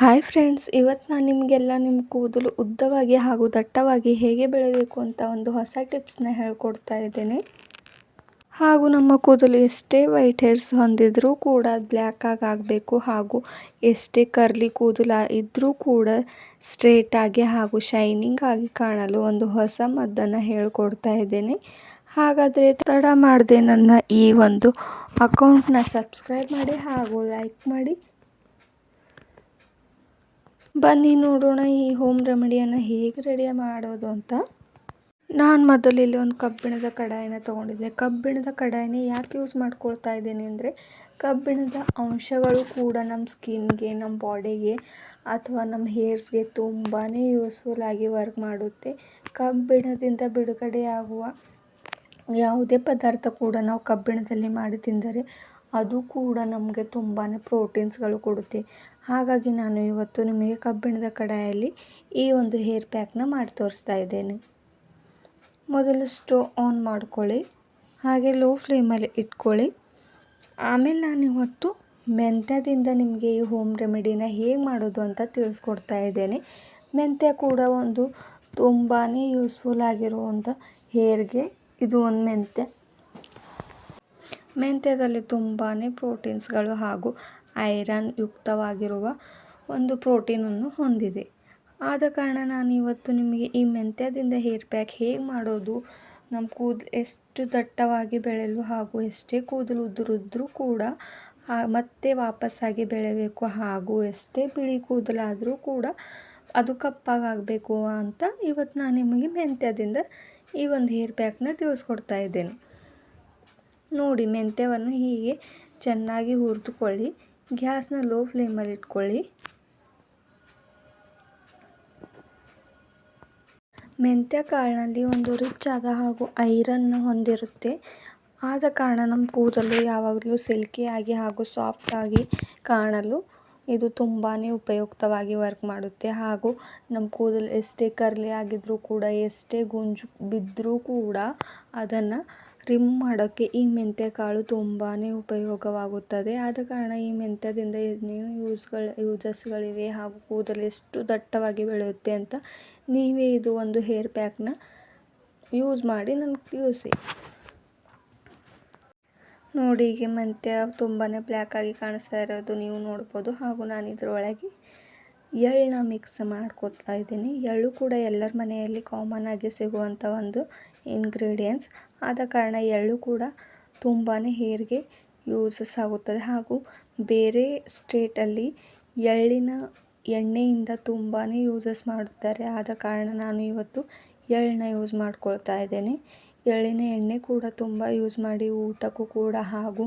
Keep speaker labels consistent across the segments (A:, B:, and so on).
A: Hi friends, ಇವತ್ತು ನಾನು ನಿಮಗೆಲ್ಲ ನಿಮ್ಮ ಕೂದಲು ಉದ್ದವಾಗಿ ಹಾಗೂ ದಟ್ಟವಾಗಿ ಹೇಗೆ ಬೆಳೆಯಬೇಕು ಅಂತ ಒಂದು ಹೊಸ ಟಿಪ್ಸ್ನ ಹೇಳ್ಕೊಡ್ತಾ ಇದ್ದೇನೆ. ಹಾಗೂ ನಮ್ಮ ಕೂದಲು ಎಷ್ಟೇ ವೈಟ್ ಹೇರ್ಸ್ ಹೊಂದಿದ್ರೂ ಕೂಡ ಬ್ಲ್ಯಾಕ್ ಆಗಬೇಕು, ಹಾಗೂ ಎಷ್ಟೇ ಕರ್ಲಿ ಕೂದಲು ಇದ್ದರೂ ಕೂಡ ಸ್ಟ್ರೇಟ್ ಆಗಿ ಹಾಗೂ ಶೈನಿಂಗ್ ಆಗಿ ಕಾಣಲು ಒಂದು ಹೊಸ ಮದ್ದನ್ನು ಹೇಳ್ಕೊಡ್ತಾ ಇದ್ದೇನೆ. ಹಾಗಾದರೆ ತಡ ಮಾಡದೆ ನನ್ನ ಈ ಒಂದು ಅಕೌಂಟ್ನ ಸಬ್ಸ್ಕ್ರೈಬ್ ಮಾಡಿ ಹಾಗೂ ಲೈಕ್ ಮಾಡಿ. ಬನ್ನಿ ನೋಡೋಣ ಈ ಹೋಮ್ ರೆಮಿಡಿಯನ್ನು ಹೇಗೆ ರೆಡಿ ಮಾಡೋದು ಅಂತ. ನಾನು ಮೊದಲು ಇಲ್ಲಿ ಒಂದು ಕಬ್ಬಿಣದ ಕಡಾಯಿನ ತೊಗೊಂಡಿದ್ದೆ. ಕಬ್ಬಿಣದ ಕಡಾಯಿನ ಯಾಕೆ ಯೂಸ್ ಮಾಡ್ಕೊಳ್ತಾ ಇದ್ದೀನಿ ಅಂದರೆ, ಕಬ್ಬಿಣದ ಅಂಶಗಳು ಕೂಡ ನಮ್ಮ ಸ್ಕಿನ್ಗೆ, ನಮ್ಮ ಬಾಡಿಗೆ ಅಥವಾ ನಮ್ಮ ಹೇರ್ಸ್ಗೆ ತುಂಬಾ ಯೂಸ್ಫುಲ್ ಆಗಿ ವರ್ಕ್ ಮಾಡುತ್ತೆ. ಕಬ್ಬಿಣದಿಂದ ಬಿಡುಗಡೆಯಾಗುವ ಯಾವುದೇ ಪದಾರ್ಥ ಕೂಡ ನಾವು ಕಬ್ಬಿಣದಲ್ಲಿ ಮಾಡಿ ತಿಂದರೆ ಅದು ಕೂಡ ನಮಗೆ ತುಂಬಾ ಪ್ರೋಟೀನ್ಸ್ಗಳು ಕೊಡುತ್ತೆ. ಹಾಗಾಗಿ ನಾನು ಇವತ್ತು ನಿಮಗೆ ಕಬ್ಬಿಣದ ಕಡಾಯಲ್ಲಿ ಈ ಒಂದು ಹೇರ್ ಪ್ಯಾಕ್ನ ಮಾಡಿ ತೋರಿಸ್ತಾ ಇದ್ದೇನೆ. ಮೊದಲು ಸ್ಟವ್ ಆನ್ ಮಾಡ್ಕೊಳ್ಳಿ, ಹಾಗೆ ಲೋ ಫ್ಲೇಮಲ್ಲಿ ಇಟ್ಕೊಳ್ಳಿ. ಆಮೇಲೆ ನಾನು ಇವತ್ತು ಮೆಂತ್ಯದಿಂದ ನಿಮಗೆ ಈ ಹೋಮ್ ರೆಮಿಡಿನ ಹೇಗೆ ಮಾಡೋದು ಅಂತ ತಿಳಿಸ್ಕೊಡ್ತಾ ಇದ್ದೇನೆ. ಮೆಂತ್ಯ ಕೂಡ ಒಂದು ತುಂಬಾ ಯೂಸ್ಫುಲ್ ಆಗಿರುವಂಥ ಹೇರ್ಗೆ ಇದು ಒಂದು ಮೆಂತ್ಯದಲ್ಲಿ ತುಂಬಾ ಪ್ರೋಟೀನ್ಸ್ಗಳು ಹಾಗೂ ಐರನ್ ಯುಕ್ತವಾಗಿರುವ ಒಂದು ಪ್ರೋಟೀನನ್ನು ಹೊಂದಿದೆ. ಆದ ಕಾರಣ ನಾನು ಇವತ್ತು ನಿಮಗೆ ಈ ಮೆಂತ್ಯದಿಂದ ಹೇರ್ ಪ್ಯಾಕ್ ಹೇಗೆ ಮಾಡೋದು, ನಮ್ಮ ಕೂದಲು ಎಷ್ಟು ದಟ್ಟವಾಗಿ ಬೆಳೆಯಲು ಹಾಗೂ ಎಷ್ಟೇ ಕೂದಲು ಉದುರಿದ್ರೂ ಕೂಡ ಮತ್ತೆ ವಾಪಸ್ಸಾಗಿ ಬೆಳೆಯಬೇಕು, ಹಾಗೂ ಎಷ್ಟೇ ಬಿಳಿ ಕೂದಲಾದರೂ ಕೂಡ ಅದು ಕಪ್ಪಾಗಬೇಕು ಅಂತ ಇವತ್ತು ನಾನು ನಿಮಗೆ ಮೆಂತ್ಯದಿಂದ ಈ ಒಂದು ಹೇರ್ ಪ್ಯಾಕ್ನ ತಿಳಿಸ್ಕೊಡ್ತಾ ಇದ್ದೇನೆ. ನೋಡಿ, ಮೆಂತ್ಯವನ್ನು ಹೀಗೆ ಚೆನ್ನಾಗಿ ಹುರಿದುಕೊಳ್ಳಿ. ಗ್ಯಾಸ್ನ ಲೋ ಫ್ಲೇಮಲ್ಲಿ ಇಟ್ಕೊಳ್ಳಿ. ಮೆಂತ್ಯ ಕಾಳಿನಲ್ಲಿ ಒಂದು ರಿಚ್ ಆದ ಹಾಗೂ ಐರನ್ ಹೊಂದಿರುತ್ತೆ. ಆದ ಕಾರಣ ನಮ್ಮ ಕೂದಲು ಯಾವಾಗಲೂ ಸಿಲ್ಕಿಯಾಗಿ ಹಾಗೂ ಸಾಫ್ಟಾಗಿ ಕಾಣಲು ಇದು ತುಂಬಾ ಉಪಯುಕ್ತವಾಗಿ ವರ್ಕ್ ಮಾಡುತ್ತೆ. ಹಾಗೂ ನಮ್ಮ ಕೂದಲು ಎಷ್ಟೇ ಕರ್ಲಿ ಆಗಿದ್ರೂ ಕೂಡ, ಎಷ್ಟೇ ಗುಂಜು ಬಿದ್ದರೂ ಕೂಡ ಅದನ್ನು ರಿಮ್ ಮಾಡೋಕ್ಕೆ ಈ ಮೆಂತ್ಯ ಕಾಳು ತುಂಬಾ ಉಪಯೋಗವಾಗುತ್ತದೆ. ಆದ ಕಾರಣ ಈ ಮೆಂತ್ಯದಿಂದ ಏನೇನು ಯೂಸಸ್ಗಳಿವೆ ಹಾಗೂ ಕೂದಲು ಎಷ್ಟು ದಟ್ಟವಾಗಿ ಬೆಳೆಯುತ್ತೆ ಅಂತ ನೀವೇ ಇದು ಒಂದು ಹೇರ್ ಪ್ಯಾಕ್ನ ಯೂಸ್ ಮಾಡಿ ನನಗೆ ತಿಳಿಸಿ. ನೋಡಿ, ಈಗ ಮೆಂತ್ಯ ತುಂಬಾ ಬ್ಲ್ಯಾಕ್ ಆಗಿ ಕಾಣಿಸ್ತಾ ಇರೋದು ನೀವು ನೋಡ್ಬೋದು. ಹಾಗೂ ನಾನು ಇದರೊಳಗೆ ಎಳ್ಳನ್ನ ಮಿಕ್ಸ್ ಮಾಡ್ಕೊತಾ ಇದ್ದೀನಿ. ಎಳ್ಳು ಕೂಡ ಎಲ್ಲರ ಮನೆಯಲ್ಲಿ ಕಾಮನ್ ಆಗಿ ಸಿಗುವಂಥ ಒಂದು ಇಂಗ್ರೀಡಿಯೆಂಟ್ಸ್. ಆದ ಕಾರಣ ಎಳ್ಳು ಕೂಡ ತುಂಬಾ ಹೇರ್ಗೆ ಯೂಸಸ್ ಆಗುತ್ತದೆ. ಹಾಗೂ ಬೇರೆ ಸ್ಟೇಟಲ್ಲಿ ಎಳ್ಳಿನ ಎಣ್ಣೆಯಿಂದ ತುಂಬಾ ಯೂಸಸ್ ಮಾಡುತ್ತಾರೆ. ಆದ ಕಾರಣ ನಾನು ಇವತ್ತು ಎಳ್ಳನ್ನ ಯೂಸ್ ಮಾಡ್ಕೊಳ್ತಾ ಇದ್ದೇನೆ. ಎಳ್ಳಿನ ಎಣ್ಣೆ ಕೂಡ ತುಂಬ ಯೂಸ್ ಮಾಡಿ ಊಟಕ್ಕೂ ಕೂಡ ಹಾಗೂ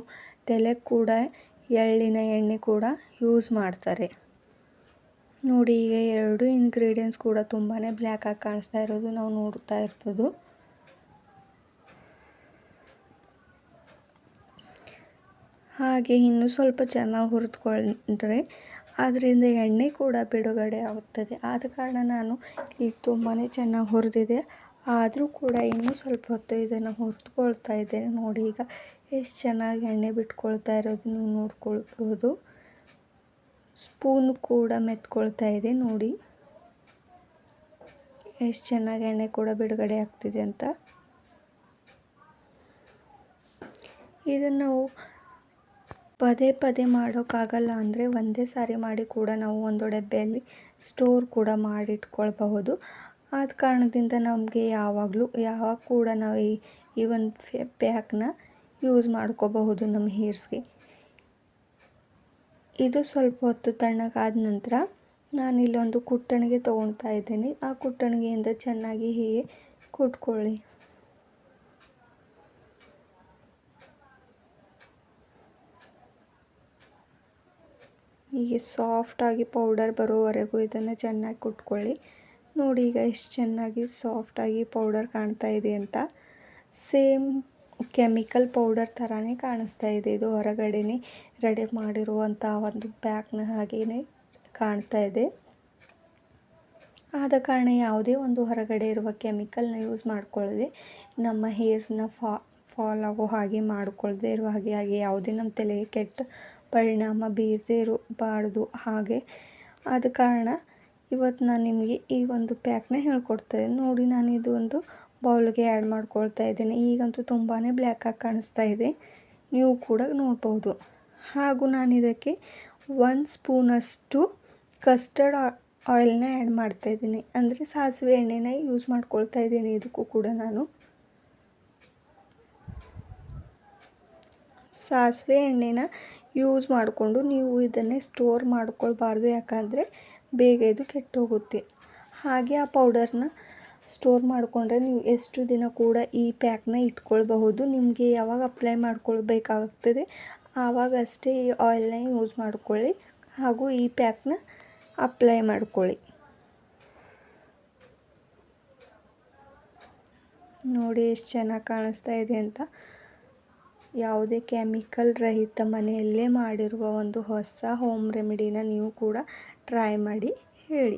A: ತಲೆಗೆ ಕೂಡ ಎಳ್ಳಿನ ಎಣ್ಣೆ ಕೂಡ ಯೂಸ್ ಮಾಡ್ತಾರೆ. ನೋಡಿ, ಈಗ ಎರಡು ಇಂಗ್ರೀಡಿಯೆಂಟ್ಸ್ ಕೂಡ ತುಂಬಾ ಬ್ಲ್ಯಾಕ್ ಆಗಿ ಕಾಣಿಸ್ತಾ ಇರೋದು ನಾವು ನೋಡ್ತಾ ಇರ್ಬೋದು. ಹಾಗೆ ಇನ್ನೂ ಸ್ವಲ್ಪ ಚೆನ್ನಾಗಿ ಹುರಿದುಕೊಂಡ್ರೆ ಅದರಿಂದ ಎಣ್ಣೆ ಕೂಡ ಬಿಡುಗಡೆ ಆಗುತ್ತದೆ. ಆದ ಕಾರಣ ನಾನು ಈಗ ತುಂಬಾ ಚೆನ್ನಾಗಿ ಹುರಿದಿದೆ, ಆದರೂ ಕೂಡ ಇನ್ನೂ ಸ್ವಲ್ಪ ಹೊತ್ತು ಇದನ್ನು ಹುರಿದುಕೊಳ್ತಾ ಇದ್ದೇನೆ. ನೋಡಿ, ಈಗ ಎಷ್ಟು ಚೆನ್ನಾಗಿ ಎಣ್ಣೆ ಬಿಟ್ಕೊಳ್ತಾ ಇರೋದು ನೀವು ನೋಡ್ಕೊಳ್ಬೋದು. ಸ್ಪೂನ್ ಕೂಡ ಮೆತ್ಕೊಳ್ತಾ ಇದೆ. ನೋಡಿ ಎಷ್ಟು ಚೆನ್ನಾಗಿ ಎಣ್ಣೆ ಕೂಡ ಬಿಡುಗಡೆ ಆಗ್ತಿದೆ ಅಂತ. ಇದನ್ನು ನಾವು ಪದೇ ಪದೇ ಮಾಡೋಕ್ಕಾಗಲ್ಲ ಅಂದರೆ ಒಂದೇ ಸಾರಿ ಮಾಡಿ ಕೂಡ ನಾವು ಒಂದು ಡಬ್ಬೆಯಲ್ಲಿ ಸ್ಟೋರ್ ಕೂಡ ಮಾಡಿಟ್ಕೊಳ್ಬಹುದು. ಆದ ಕಾರಣದಿಂದ ನಮಗೆ ಯಾವಾಗ ಕೂಡ ನಾವು ಈ ಒಂದು ಪ್ಯಾಕ್ನ ಯೂಸ್ ಮಾಡ್ಕೋಬಹುದು ನಮ್ಮ ಹೇರ್ಸ್ಗೆ. ಇದು ಸ್ವಲ್ಪ ಹೊತ್ತು ತಣ್ಣಗಾದ ನಂತರ ನಾನು ಇಲ್ಲೊಂದು ಕುಟ್ಟಣಿಗೆ ತೊಗೊಳ್ತಾ ಇದ್ದೇನೆ. ಆ ಕುಟ್ಟಣಿಗೆಯಿಂದ ಚೆನ್ನಾಗಿ ಹೀಗೆ ಕುಟ್ಕೊಳ್ಳಿ. ಹೀಗೆ ಸಾಫ್ಟಾಗಿ ಪೌಡರ್ ಬರೋವರೆಗೂ ಇದನ್ನು ಚೆನ್ನಾಗಿ ಕುಟ್ಕೊಳ್ಳಿ. ನೋಡಿ, ಈಗ ಎಷ್ಟು ಚೆನ್ನಾಗಿ ಸಾಫ್ಟಾಗಿ ಪೌಡರ್ ಕಾಣ್ತಾ ಇದೆ ಅಂತ. ಸೇಮ್ ಕೆಮಿಕಲ್ ಪೌಡರ್ ಥರನೇ ಕಾಣಿಸ್ತಾ ಇದೆ. ಇದು ಹೊರಗಡೆನೇ ರೆಡಿ ಮಾಡಿರುವಂಥ ಒಂದು ಪ್ಯಾಕ್ನ ಹಾಗೆಯೇ ಕಾಣ್ತಾ ಇದೆ. ಆದ ಕಾರಣ ಯಾವುದೇ ಒಂದು ಹೊರಗಡೆ ಇರುವ ಕೆಮಿಕಲ್ನ ಯೂಸ್ ಮಾಡ್ಕೊಳ್ಳದೆ ನಮ್ಮ ಹೇರ್ಸ್ನ ಫಾಲ್ ಆಗೋ ಹಾಗೆ ಮಾಡಿಕೊಳ್ಳದೆ ಇರುವ ಹಾಗೆ ಯಾವುದೇ ನಮ್ಮ ತಲೆಗೆ ಕೆಟ್ಟ ಪರಿಣಾಮ ಬೀರದೇ ಇರಬಾರ್ದು. ಹಾಗೆ ಆದ ಕಾರಣ ಇವತ್ತು ನಾನು ನಿಮಗೆ ಈ ಒಂದು ಪ್ಯಾಕ್ನ ಹೇಳ್ಕೊಡ್ತಾ ಇದ್ದೀನಿ. ನೋಡಿ, ನಾನು ಇದು ಒಂದು ಬೌಲ್ಗೆ ಆ್ಯಡ್ ಮಾಡ್ಕೊಳ್ತಾ ಇದ್ದೀನಿ. ಈಗಂತೂ ತುಂಬಾ ಬ್ಲ್ಯಾಕಾಗಿ ಕಾಣಿಸ್ತಾ ಇದೆ, ನೀವು ಕೂಡ ನೋಡ್ಬೋದು. ಹಾಗೂ ನಾನು ಇದಕ್ಕೆ 1 ಸ್ಪೂನಷ್ಟು ಕಸ್ಟರ್ಡ್ ಆಯಿಲ್ನ ಆ್ಯಡ್ ಮಾಡ್ತಾ ಇದ್ದೀನಿ. ಅಂದರೆ ಸಾಸಿವೆ ಎಣ್ಣೆನ ಯೂಸ್ ಮಾಡ್ಕೊಳ್ತಾ ಇದ್ದೀನಿ ಇದಕ್ಕೂ ಕೂಡ ನಾನು. ಸಾಸಿವೆ ಎಣ್ಣೆನ ಯೂಸ್ ಮಾಡಿಕೊಂಡು ನೀವು ಇದನ್ನೇ ಸ್ಟೋರ್ ಮಾಡ್ಕೊಳ್ಬಾರ್ದು, ಯಾಕಂದರೆ ಬೇಗ ಇದು ಕೆಟ್ಟೋಗುತ್ತೆ. ಹಾಗೆ ಆ ಪೌಡರ್ನ ಸ್ಟೋರ್ ಮಾಡಿಕೊಂಡ್ರೆ ನೀವು ಎಷ್ಟು ದಿನ ಕೂಡ ಈ ಪ್ಯಾಕ್ನ ಇಟ್ಕೊಳ್ಬಹುದು. ನಿಮಗೆ ಯಾವಾಗ ಅಪ್ಲೈ ಮಾಡ್ಕೊಳ್ಬೇಕಾಗ್ತದೆ ಆವಾಗಷ್ಟೇ ಈ ಆಯಿಲ್ನ ಯೂಸ್ ಮಾಡ್ಕೊಳ್ಳಿ ಹಾಗೂ ಈ ಪ್ಯಾಕ್ನ ಅಪ್ಲೈ ಮಾಡ್ಕೊಳ್ಳಿ. ನೋಡಿ ಎಷ್ಟು ಚೆನ್ನಾಗಿ ಕಾಣಿಸ್ತಾ ಇದೆ ಅಂತ. ಯಾವುದೇ ಕೆಮಿಕಲ್ ರಹಿತ ಮನೆಯಲ್ಲೇ ಮಾಡಿರುವ ಒಂದು ಹೊಸ ಹೋಮ್ ರೆಮಿಡಿನ ನೀವು ಕೂಡ ಟ್ರೈ ಮಾಡಿ ಹೇಳಿ.